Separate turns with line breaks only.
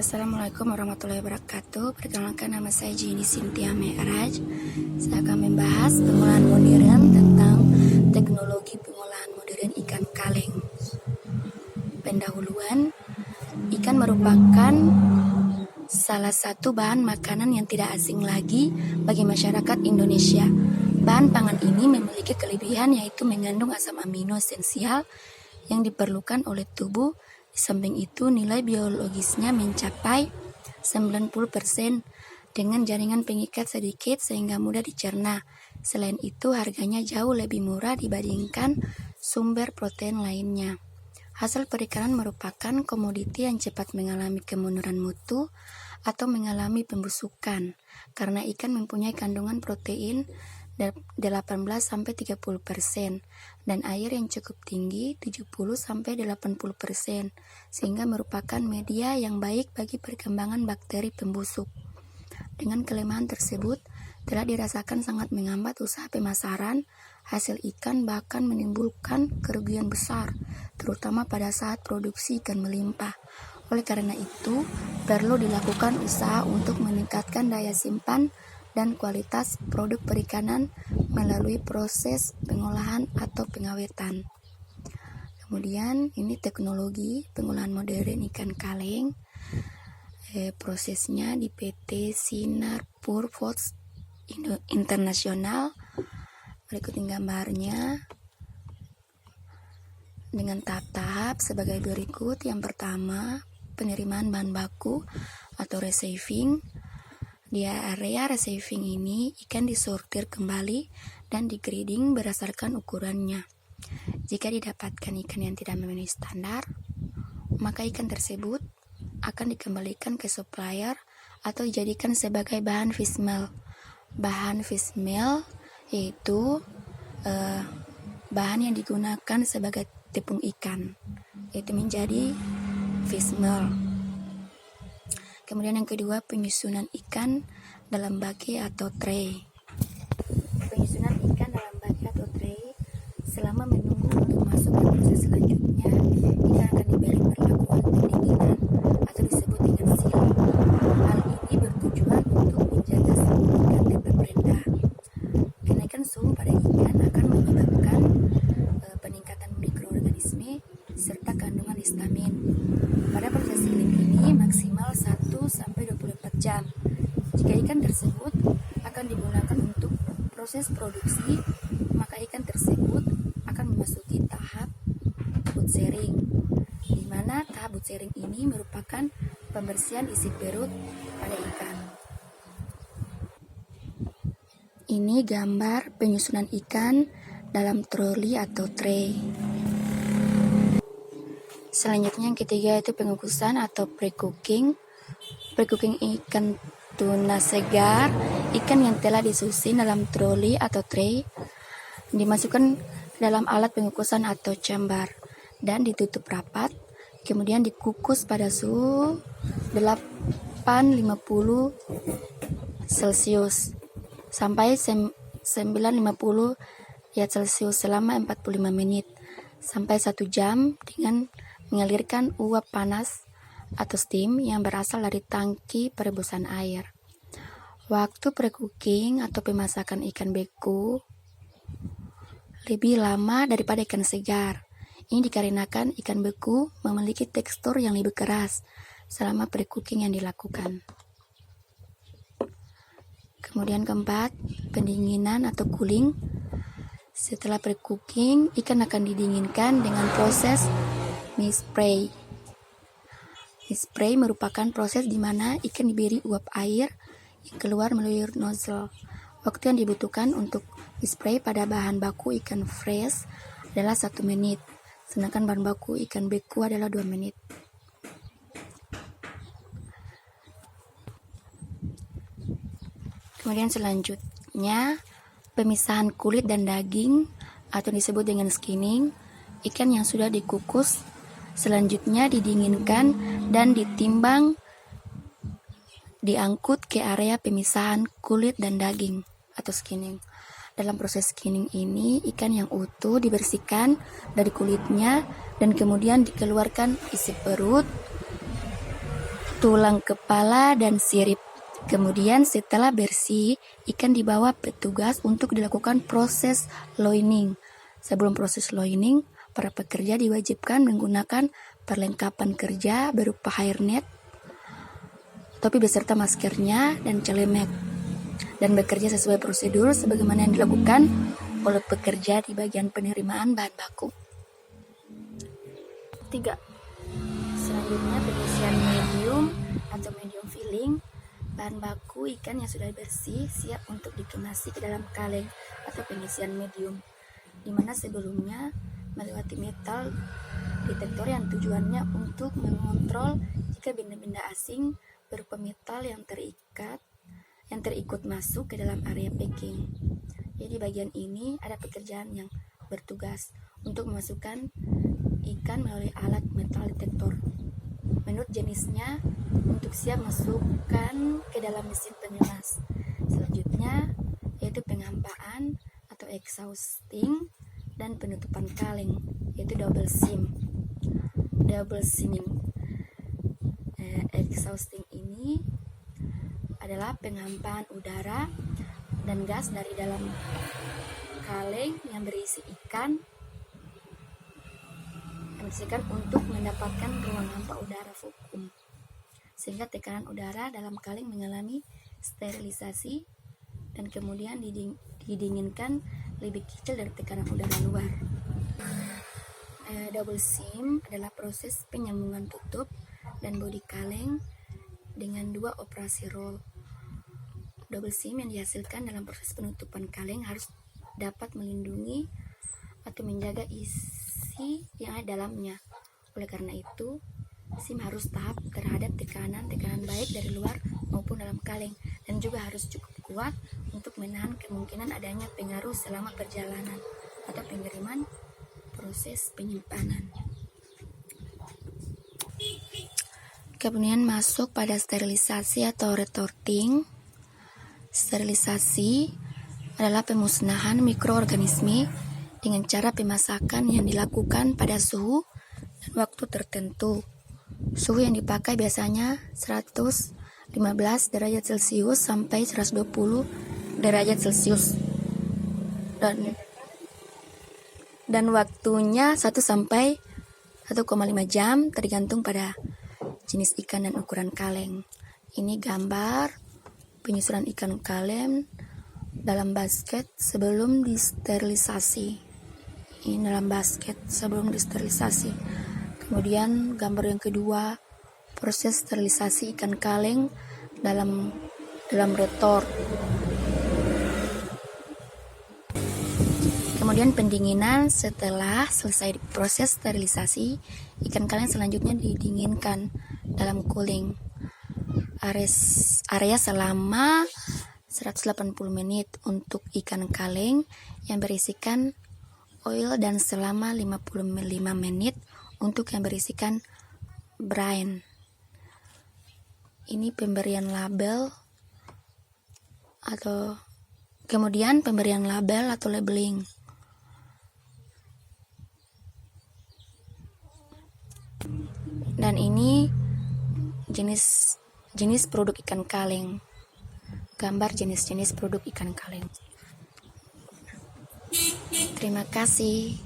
Assalamualaikum warahmatullahi wabarakatuh. Perkenalkan, nama saya Jenny Cynthia Me'raj. Saya akan membahas pengolahan modern tentang teknologi pengolahan modern ikan kaleng. Pendahuluan, ikan merupakan salah satu bahan makanan yang tidak asing lagi bagi masyarakat Indonesia. Bahan pangan ini memiliki kelebihan yaitu mengandung asam amino esensial yang diperlukan oleh tubuh. Di samping itu, nilai biologisnya mencapai 90% dengan jaringan pengikat sedikit sehingga mudah dicerna. Selain itu, harganya jauh lebih murah dibandingkan sumber protein lainnya. Hasil perikanan merupakan komoditi yang cepat mengalami kemunduran mutu atau mengalami pembusukan karena ikan mempunyai kandungan protein 18-30% dan air yang cukup tinggi 70-80% sehingga merupakan media yang baik bagi perkembangan bakteri pembusuk. Dengan kelemahan tersebut telah dirasakan sangat menghambat usaha pemasaran hasil ikan, bahkan menimbulkan kerugian besar terutama pada saat produksi ikan melimpah. Oleh karena itu perlu dilakukan usaha untuk meningkatkan daya simpan dan kualitas produk perikanan melalui proses pengolahan atau pengawetan. Kemudian ini teknologi pengolahan modern ikan kaleng. Prosesnya di PT Sinar Purfoods Internasional. Berikut gambarnya dengan tahap-tahap sebagai berikut. Yang pertama, penerimaan bahan baku atau receiving. Di area receiving ini, ikan disortir kembali dan digrading berdasarkan ukurannya. Jika didapatkan ikan yang tidak memenuhi standar, maka ikan tersebut akan dikembalikan ke supplier atau dijadikan sebagai bahan fish meal. Bahan fish meal yaitu bahan yang digunakan sebagai tepung ikan, yaitu menjadi fish meal. Kemudian yang kedua, penyusunan ikan dalam baki atau tray. Penyusunan ikan dalam baki atau tray, selama menunggu untuk masuk ke proses selanjutnya, ikan akan diberi perlakuan pendinginan atau disebut dengan seal. Hal ini bertujuan untuk menjaga suhu ikan tetap rendah. Kenaikan suhu pada ikan akan menyebabkan peningkatan mikroorganisme serta kandungan histamin. Pada proses sealing ini maksimal 1-24 jam. Jika ikan tersebut akan digunakan untuk proses produksi, maka ikan tersebut akan memasuki tahap butchering, di mana tahap butchering ini merupakan pembersihan isi perut pada ikan. Ini gambar penyusunan ikan dalam troli atau tray. Selanjutnya yang ketiga itu pengukusan atau pre-cooking. Pre-cooking ikan tuna segar, ikan yang telah disusun dalam troli atau tray, dimasukkan ke dalam alat pengukusan atau chamber dan ditutup rapat, kemudian dikukus pada suhu 850 Celcius sampai 950 Celcius selama 45 menit sampai 1 jam dengan mengalirkan uap panas atau steam yang berasal dari tangki perebusan air. Waktu pre-cooking atau pemasakan ikan beku lebih lama daripada ikan segar. Ini dikarenakan ikan beku memiliki tekstur yang lebih keras selama pre-cooking yang dilakukan. Kemudian keempat, pendinginan atau cooling. Setelah pre-cooking, ikan akan didinginkan dengan proses mist spray. Mist spray merupakan proses di mana ikan diberi uap air yang keluar melalui nozzle. Waktu yang dibutuhkan untuk mist spray pada bahan baku ikan fresh adalah 1 menit, sedangkan bahan baku ikan beku adalah 2 menit. Kemudian selanjutnya, pemisahan kulit dan daging atau disebut dengan skinning. Ikan yang sudah dikukus selanjutnya didinginkan dan ditimbang, diangkut ke area pemisahan kulit dan daging atau skinning. Dalam proses skinning ini, ikan yang utuh dibersihkan dari kulitnya dan kemudian dikeluarkan isi perut tulang kepala dan sirip. Kemudian setelah bersih, ikan dibawa petugas untuk dilakukan proses loining. Sebelum proses loining, para pekerja diwajibkan menggunakan perlengkapan kerja berupa hairnet, topi beserta maskernya, dan celemek, dan bekerja sesuai prosedur sebagaimana yang dilakukan oleh pekerja di bagian penerimaan bahan baku. 3. Selanjutnya pengisian medium atau medium filling. Bahan baku ikan yang sudah bersih siap untuk dikemasi ke dalam kaleng atau pengisian medium, di mana sebelumnya melewati metal detektor yang tujuannya untuk mengontrol jika benda-benda asing berupa metal yang terikut masuk ke dalam area packing. Jadi bagian ini ada pekerjaan yang bertugas untuk memasukkan ikan melalui alat metal detektor menurut jenisnya untuk siap masukkan ke dalam mesin pengemas. Selanjutnya yaitu pengampaan atau exhausting dan penutupan kaleng, yaitu double seaming. Exhausting ini adalah pengampaan udara dan gas dari dalam kaleng yang berisi ikan untuk mendapatkan ruang hampa udara vakum, sehingga tekanan udara dalam kaleng mengalami sterilisasi dan kemudian didinginkan lebih kecil dari tekanan udara luar. Double seam adalah proses penyambungan tutup dan bodi kaleng dengan dua operasi roll. Double seam yang dihasilkan dalam proses penutupan kaleng harus dapat melindungi atau menjaga isi yang ada dalamnya. Oleh karena itu, seam harus tahap terhadap tekanan baik dari luar maupun dalam kaleng, dan juga harus cukup kuat untuk menahan kemungkinan adanya pengaruh selama perjalanan atau pengiriman proses penyimpanan. Kemudian masuk pada sterilisasi atau retorting. Sterilisasi adalah pemusnahan mikroorganisme dengan cara pemasakan yang dilakukan pada suhu dan waktu tertentu. Suhu yang dipakai biasanya 115 derajat Celcius sampai 120 derajat Celcius. Dan waktunya 1 sampai 1,5 jam tergantung pada jenis ikan dan ukuran kaleng. Ini gambar penyusuran ikan kaleng dalam basket sebelum disterilisasi. Ini dalam basket sebelum disterilisasi. Kemudian gambar yang kedua, proses sterilisasi ikan kaleng dalam rotor. Kemudian pendinginan. Setelah selesai proses sterilisasi, ikan kaleng selanjutnya didinginkan dalam cooling area selama 180 menit untuk ikan kaleng yang berisikan oil dan selama 55 menit untuk yang berisikan brine. Ini pemberian label atau labeling. Dan ini jenis produk ikan kaleng. Gambar jenis-jenis produk ikan kaleng. Terima kasih.